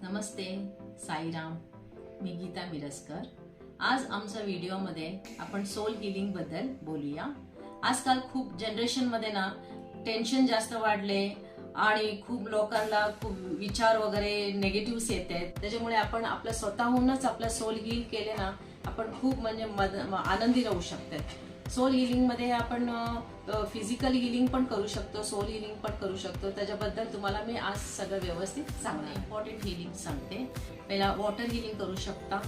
नमस्ते साईराम, मी गीता मिरजकर। आज आमच्या व्हिडिओमध्ये आपण सोल हिलिंग बद्दल बोलूया। आजकाल खूप जनरेशन मध्ये ना टेन्शन जास्त वाढले आणि खूप लोकांना खूप विचार वगैरे निगेटिव्ह येत आहेत। त्याच्यामुळे आपण आपल्या स्वतःहूनच आपला सोल हील केले ना आपण खूप म्हणजे आनंदी राहू शकतो। सोल हिलिंग मध्ये आपण फिजिकल हिलिंग पण करू शकतो, सोल हिलिंग पण करू शकतो। त्याच्याबद्दल तुम्हाला मी आज सगळं व्यवस्थित सांगते। इम्पॉर्टंट हिलिंग सांगते। पहिला वॉटर हिलिंग करू शकता,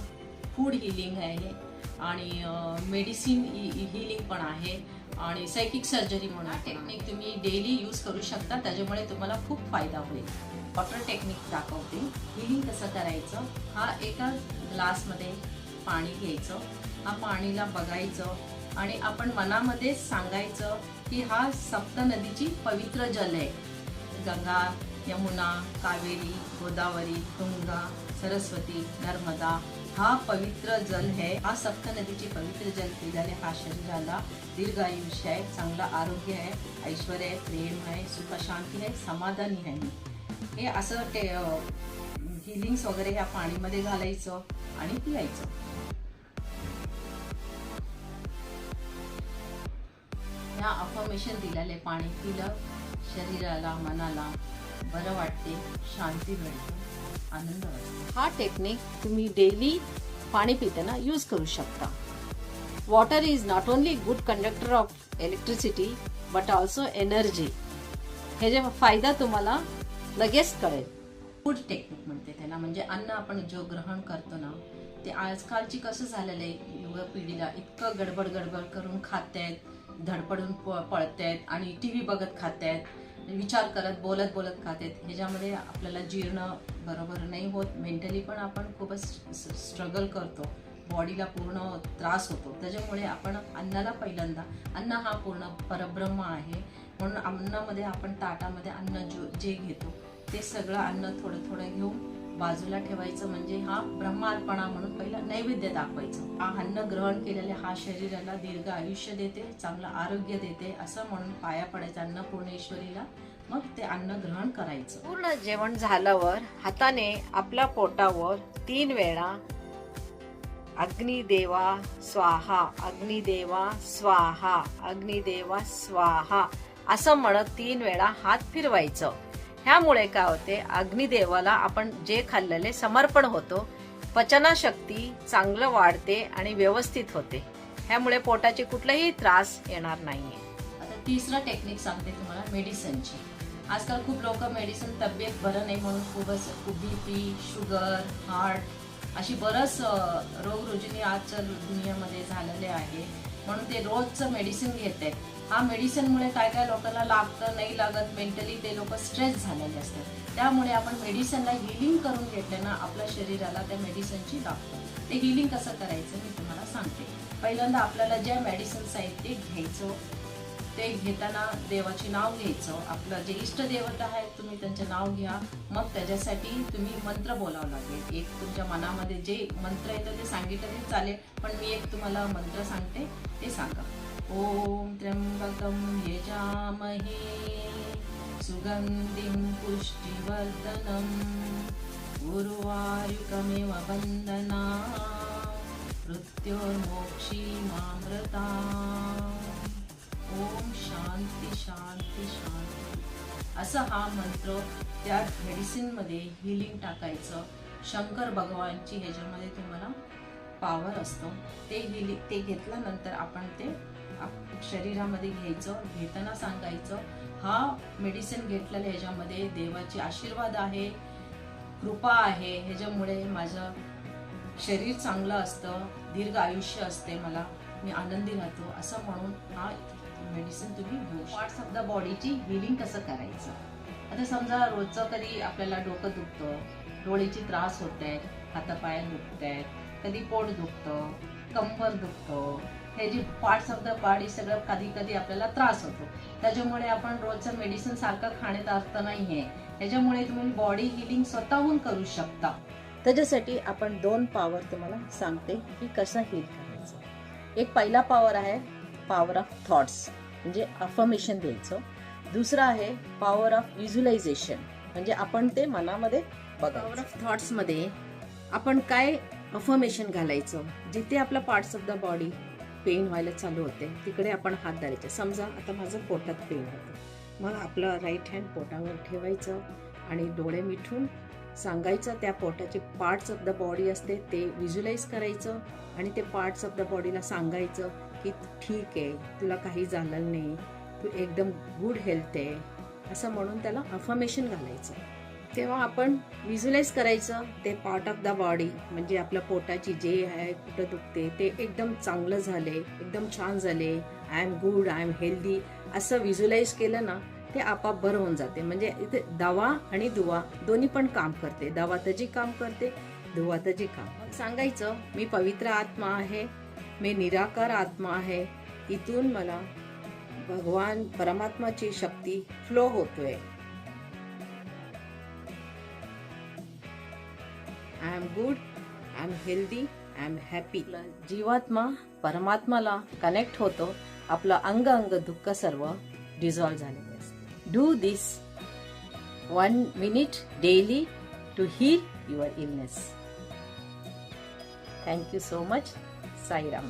फूड हिलिंग आहे आणि मेडिसिन हिलिंग पण आहे आणि सायकिक सर्जरी म्हणून टेक्निक तुम्ही डेली यूज करू शकता। त्याच्यामुळे तुम्हाला खूप फायदा होईल। वॉटर टेक्निक दाखवते, हिलिंग कसं करायचं। हा एका ग्लासमध्ये पाणी घ्यायचं, हा पाणीला बघायचं आणि आपण मनामध्ये सांगायचं की हा सप्त नदीची पवित्र जल आहे। गंगा, यमुना, कावेरी, गोदावरी, गंगा, सरस्वती, नर्मदा हा पवित्र जल है। हा सप्त नदीची पवित्र जल पिल्याने हा शरीराला दीर्घ आयुष्य आहे, चांगला आरोग्य आहे, ऐश्वर्य आहे, प्रेम आहे, सुख शांती आहे, समाधानी आहे। हे असं हिलिंग्स वगैरे ह्या पाणीमध्ये घालायचं आणि पियायचं। ह्या अफर्मेशन दिलेले पाणी पिलं शरीराला मनाला बरं वाटते, शांती मिळते, आनंद वाटतो। हा टेक्निक तुम्ही डेली पाणी पिताना यूज करू शकता। Water is not only good conductor of electricity but also energy. हे जे फायदा तुम्हाला लगेच कळेल। फूड टेक्निक म्हणते त्याला, म्हणजे अन्न आपण जो ग्रहण करतो ना ते आजकालची कसं झालेलं आहे, युवा पिढीला इतकं गडबड करून खातायत, धडपडून पळतायत आणि टीव्ही बघत खातायत, विचार करत बोलत खातायत। ह्याच्यामध्ये आपल्याला जीर्ण बरोबर नाही होत, मेंटली पण आपण खूपच स्ट्रगल करतो, बॉडीला पूर्ण त्रास होतो। त्याच्यामुळे आपण अन्नाला पहिल्यांदा, अन्न हा पूर्ण परब्रह्म आहे म्हणून अन्नामध्ये आपण ताटामध्ये अन्न जे घेतो ते सगळं अन्न थोडं घेऊन बाजूला ठेवायचं, म्हणजे हा ब्रह्मार्पणा म्हणून पहिला नैवेद्य दाखवायचं। हा अन्न ग्रहण केलेले हा शरीराला दीर्घ आयुष्य देते, चांगलं आरोग्य देते असं म्हणून पाया पडायचं अन्नपूर्णेश्वरीला, मग ते अन्न ग्रहण करायचं। पूर्ण जेवण झाल्यावर हाताने आपल्या पोटावर 3 वेळा अग्निदेवा स्वाहा, अग्निदेवा स्वाहा, अग्निदेवा स्वाहा असं म्हणत 3 वेळा हात फिरवायचं। ह्यामुळे काय होते, अग्निदेवाला आपण जे खाल्लेले समर्पण होतो, पचनशक्ती चांगलं वाढते आणि व्यवस्थित होते। ह्यामुळे पोटाचे कुठलाही त्रास येणार नाहीये। आता तिसरा टेक्निक सांगते तुम्हाला मेडिसिनची। आजकाल खूप लोक मेडिसिन तब्येत बरं नाही म्हणून खूपच बीपी, शुगर, हार्ट अशी बरंच रोगरुजिनी आजच्या दुनियामध्ये झालेले आहे म्हणून ते रोजचं मेडिसिन घेत आहेत। हा मेडिसिनमुळे काय लोकांना लागतं नाही लागत, मेंटली ते लोक स्ट्रेस झालेले असतात। त्यामुळे आपण मेडिसिनला हिलिंग करून घेतलं ना आपल्या शरीराला त्या मेडिसिनची लागतं। ते हिलिंग कसं करायचं मी तुम्हाला सांगते। पहिल्यांदा आपल्याला ज्या मेडिसिन्स आहेत ते घ्यायचं, ते घेताना देवाचे नाव घ्यायचं। आपलं जे इष्ट देवता आहेत तुम्ही त्यांचे नाव घ्या, मग त्याच्यासाठी तुम्ही मंत्र बोलावं लागेल। एक तुमच्या मनामध्ये जे मंत्र येतं ते सांगितलं तरी चालेल, पण मी एक तुम्हाला मंत्र सांगते ते सांगा। ओम त्र्यंबकं यजामहे सुगंधिं पुष्टिवर्धनम् उर्वारुकमिव बन्धनात् मृत्योर्मोक्षीमामृतात्। ओम शांती शांती शांती असं हा मंत्र त्या मेडिसिन मध्ये हिलिंग टाकायचं। शंकर भगवानची ह्याच्यामध्ये तुम्हाला पॉवर असतो। ते घेतल्यानंतर आपण ते शरीरामध्ये घ्यायचं, घेताना सांगायचं हा मेडिसिन घेतलेल्या ह्याच्यामध्ये देवाचे आशीर्वाद आहे, कृपा आहे, ह्याच्यामुळे माझं शरीर चांगलं असतं, दीर्घ आयुष्य असते, मला मी आनंदी राहतो असं म्हणून हा मेडिसिन तुम्ही घेऊ। पार्ट्स ऑफ द बॉडीची हिलिंग कसं करायचं। आता समजा रोजचं कधी आपल्याला डोकं दुखतं, डोळ्याची त्रास होत आहेत, हातापाय दुखत आहेत, कधी पोट दुखतं, कंबर दुखतं, हे जे पार्ट्स ऑफ द बॉडी सगळं कधी आपल्याला त्रास होतो। त्याच्यामुळे आपण रोजचं मेडिसिन सारखं खाण्यात अर्थ नाहीये। त्याच्यामुळे तुम्ही बॉडी हिलिंग स्वतःहून करू शकता। त्याच्यासाठी आपण 2 पॉवर तुम्हाला सांगते की कसं हील करायचं। एक पहिला पॉवर आहे पॉवर ऑफ थॉट्स, म्हणजे अफर्मेशन द्यायचं। दुसरा आहे पॉवर ऑफ व्हिज्युअलायझेशन, म्हणजे आपण ते मनामध्ये बघा. पॉवर ऑफ थॉट्स मध्ये आपण काय अफर्मेशन घालायचं, जिथे आपला parts of the body pain व्हायला चालू होते तिकडे आपण हात धरायचे. समजा आता माझं पोटात पेन होतं, मग आपलं राईट हँड पोटावर ठेवायचं आणि डोळे मिटून सांगायचं, त्या पोटाचे पार्ट्स ऑफ द बॉडी असते ते व्हिज्युअलाइज करायचं आणि ते पार्ट्स ऑफ द बॉडीला सांगायचं की ठीक आहे, तुला काही झालं नाही, तू एकदम गुड हेल्थ आहे, असं म्हणून त्याला अफर्मेशन घालायचं. तेव्हा आपण व्हिज्युअलाइज करायचं ते पार्ट ऑफ द बॉडी, म्हणजे आपल्या पोटाची जे आहे कुठं दुखते ते एकदम चांगलं झाले, एकदम छान झाले, I am good, I am healthy, असं व्हिज्युअलाइज केलं ना ते आपाप बरं होऊन जाते. म्हणजे इथे दवा आणि दुवा दोन्ही पण काम करते. दवा त्याची काम करते, दुवा त्याची काम. सांगायचं मी पवित्र आत्मा आहे, मी निराकार आत्मा आहे, इथून मला भगवान परमात्माची शक्ती फ्लो होतोय. I am good, I am healthy, I am happy. जीवात्मा परमात्माला कनेक्ट होतो, आपलं अंग दुःख सर्व डिझॉल्व झालेले असते. Do this 1 minute daily to heal your illness. Thank you so much. Sai Ram.